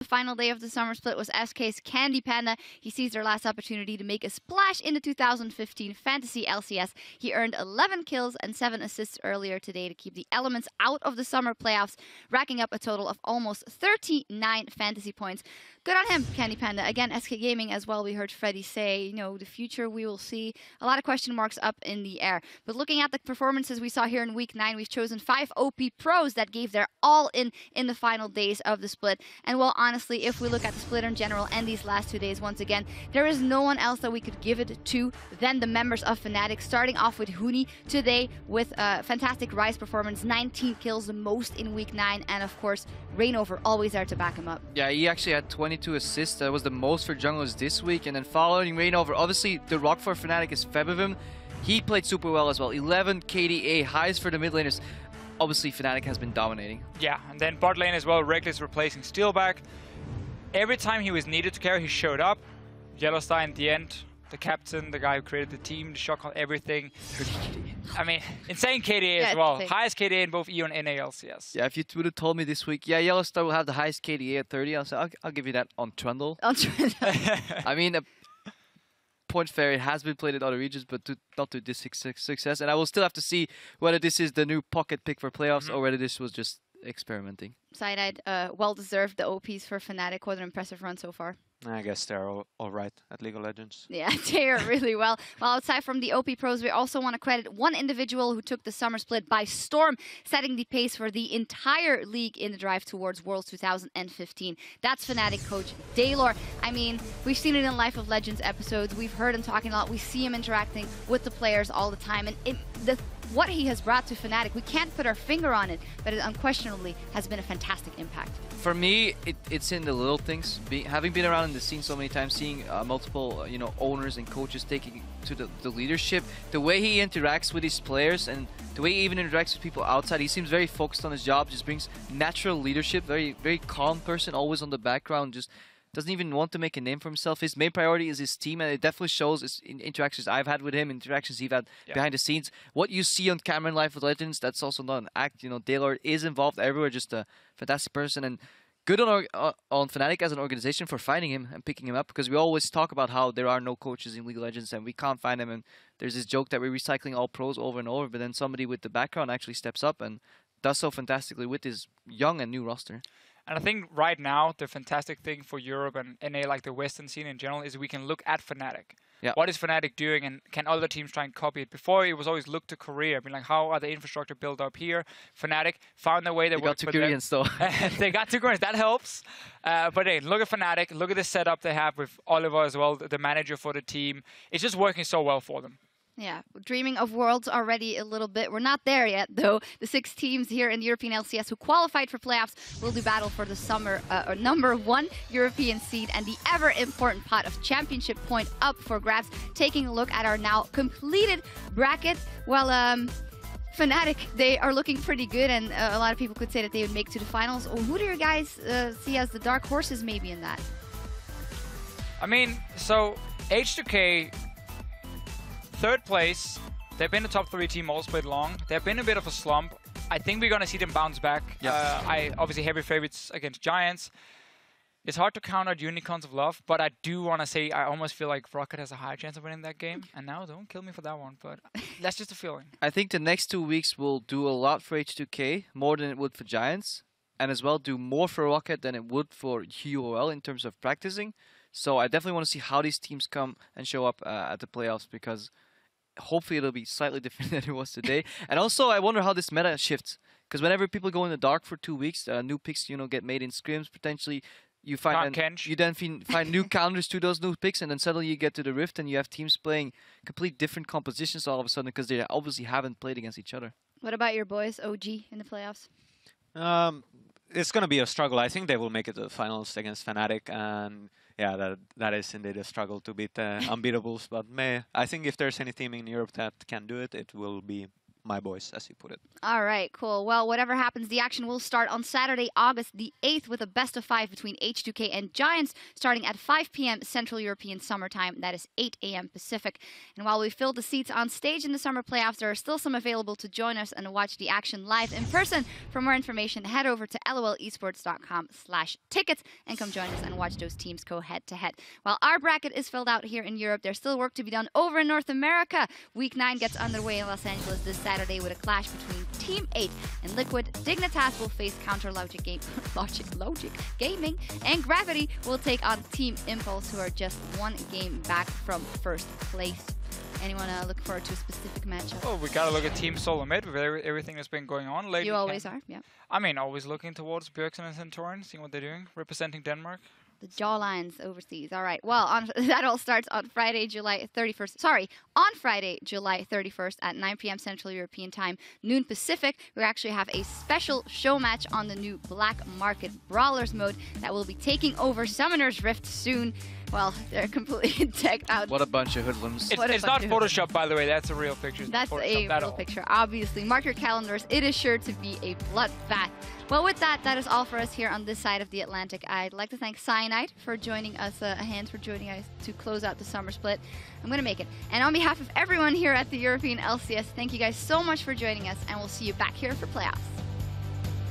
the final day of the summer split was SK's Candy Panda. He seized their last opportunity to make a splash in the 2015 Fantasy LCS. He earned 11 kills and 7 assists earlier today to keep the elements out of the summer playoffs, racking up a total of almost 39 fantasy points. Good on him, Candy Panda. Again, SK Gaming as well, we heard Freddy say, you know, the future we will see a lot of question marks up in the air. But looking at the performances we saw here in Week 9, we've chosen 5 OP pros that gave their all in the final days of the split. And well, honestly, if we look at the split in general and these last 2 days, once again, there is no one else that we could give it to than the members of Fnatic, starting off with Huni today with a fantastic Rise performance, 19 kills, the most in Week 9, and of course, Rainover always there to back him up. Yeah, he actually had 22 assists. That was the most for junglers this week. And then following Rainover, obviously the rock for Fnatic is Febivim. He played super well as well. 11 KDA, highest for the mid laners. Obviously, Fnatic has been dominating. Yeah, and then bot lane as well, Reckless replacing Steelback. Every time he was needed to carry, he showed up. Yellowstar in the end, the captain, the guy who created the team, the shot call, everything. I mean, insane KDA as well. Highest KDA in both EU and NA LCS. Yeah, if you would have told me this week, yeah, Yellowstar will have the highest KDA at 30, I'll give you that on Trundle. On Trundle. I mean, Point Fairy has been played in other regions, but not to this success. And I will still have to see whether this is the new pocket pick for playoffs or whether this was just experimenting. Side-eyed, well-deserved the OPs for Fnatic. What an impressive run so far. I guess they're all right at League of Legends. Yeah, they are really well. Well, outside from the OP pros, we also want to credit one individual who took the summer split by storm, setting the pace for the entire league in the drive towards Worlds 2015. That's Fnatic coach Daylor. I mean, we've seen it in Life of Legends episodes. We've heard him talking a lot. We see him interacting with the players all the time. And what he has brought to Fnatic, we can't put our finger on it, but it unquestionably has been a fantastic impact. For me, it's in the little things. Having been around in the scene so many times, seeing multiple owners and coaches taking to the leadership, the way he interacts with his players and the way he even interacts with people outside, he seems very focused on his job, just brings natural leadership, very calm person, always on the background, just doesn't even want to make a name for himself. His main priority is his team, and it definitely shows in interactions I've had with him, interactions he's had behind the scenes. What you see on camera in Life of Legends, that's also not an act. Daylor is involved everywhere, just a fantastic person, and good on Fnatic as an organization for finding him and picking him up, because we always talk about how there are no coaches in League of Legends and we can't find them, and there's this joke that we're recycling all pros over and over, but then somebody with the background actually steps up and does so fantastically with his young and new roster. And I think right now, the fantastic thing for Europe and NA, like the Western scene in general, is we can look at Fnatic. Yeah. What is Fnatic doing, and can other teams try and copy it? Before, it was always look to Korea. I mean, like, how are the infrastructure built up here? Fnatic found their way that worked for them. They got 2 Koreans, though. They got 2 Koreans. That helps. But hey, look at Fnatic. Look at the setup they have with Oliver as well, the manager for the team. It's just working so well for them. Yeah, dreaming of Worlds already a little bit. We're not there yet, though. The 6 teams here in the European LCS who qualified for playoffs will do battle for the summer #1 European seed and the ever-important pot of championship point up for grabs. Taking a look at our now completed bracket. Well, Fnatic, they are looking pretty good, and a lot of people could say that they would make to the finals. Who do you guys see as the dark horses maybe in that? I mean, so H2K... 3rd place. They've been a top 3 team all split long. They've been a bit of a slump. I think we're going to see them bounce back. I obviously heavy favorites against Giants. It's hard to count out Unicorns of Love, but I do want to say I almost feel like Rocket has a higher chance of winning that game. And now, don't kill me for that one, but that's just a feeling. I think the next 2 weeks will do a lot for H2K, more than it would for Giants, and as well do more for Rocket than it would for UOL in terms of practicing. So I definitely want to see how these teams come and show up at the playoffs, because hopefully it'll be slightly different than it was today. And also, I wonder how this meta shifts, because whenever people go in the dark for 2 weeks, new picks get made in scrims potentially. You then find new counters to those new picks, and then suddenly you get to the Rift and you have teams playing complete different compositions all of a sudden, because they obviously haven't played against each other. What about your boys, OG, in the playoffs? It's going to be a struggle. I think they will make it to the finals against Fnatic, and yeah, that is indeed a struggle to beat unbeatables. But I think if there's any team in Europe that can do it, it will be my boys, as you put it. All right, cool. Well, whatever happens, the action will start on Saturday, August the 8th, with a best of 5 between H2K and Giants, starting at 5 p.m. Central European Summer Time. That is 8 a.m. Pacific. And while we filled the seats on stage in the summer playoffs, there are still some available to join us and watch the action live in person. For more information, head over to lolesports.com/tickets and come join us and watch those teams go head-to-head. While our bracket is filled out here in Europe, there's still work to be done over in North America. Week 9 gets underway in Los Angeles this Saturday with a clash between Team 8 and Liquid. Dignitas will face Counter Logic Gaming, and Gravity will take on Team Impulse, who are just one game back from first place. Anyone look forward to a specific matchup? Oh, we gotta look at Team Solo Mid with everything that's been going on lately. You always are, yeah. I mean, always looking towards Bjergsen and Centurion, seeing what they're doing, representing Denmark. The jawlines overseas. All right. Well, that all starts on Friday, July 31st. Sorry, on Friday, July 31st at 9 p.m. Central European Time, noon Pacific. We actually have a special show match on the new Black Market Brawlers mode that will be taking over Summoner's Rift soon. Well, they're completely decked out. What a bunch of hoodlums. It's not Photoshop, by the way. That's a real picture. That's a real picture, obviously. Mark your calendars. It is sure to be a bloodbath. Well, with that, that is all for us here on this side of the Atlantic. I'd like to thank Cyanide for joining us, Hands for joining us to close out the summer split. I'm going to make it. And on behalf of everyone here at the European LCS, thank you guys so much for joining us, and we'll see you back here for playoffs.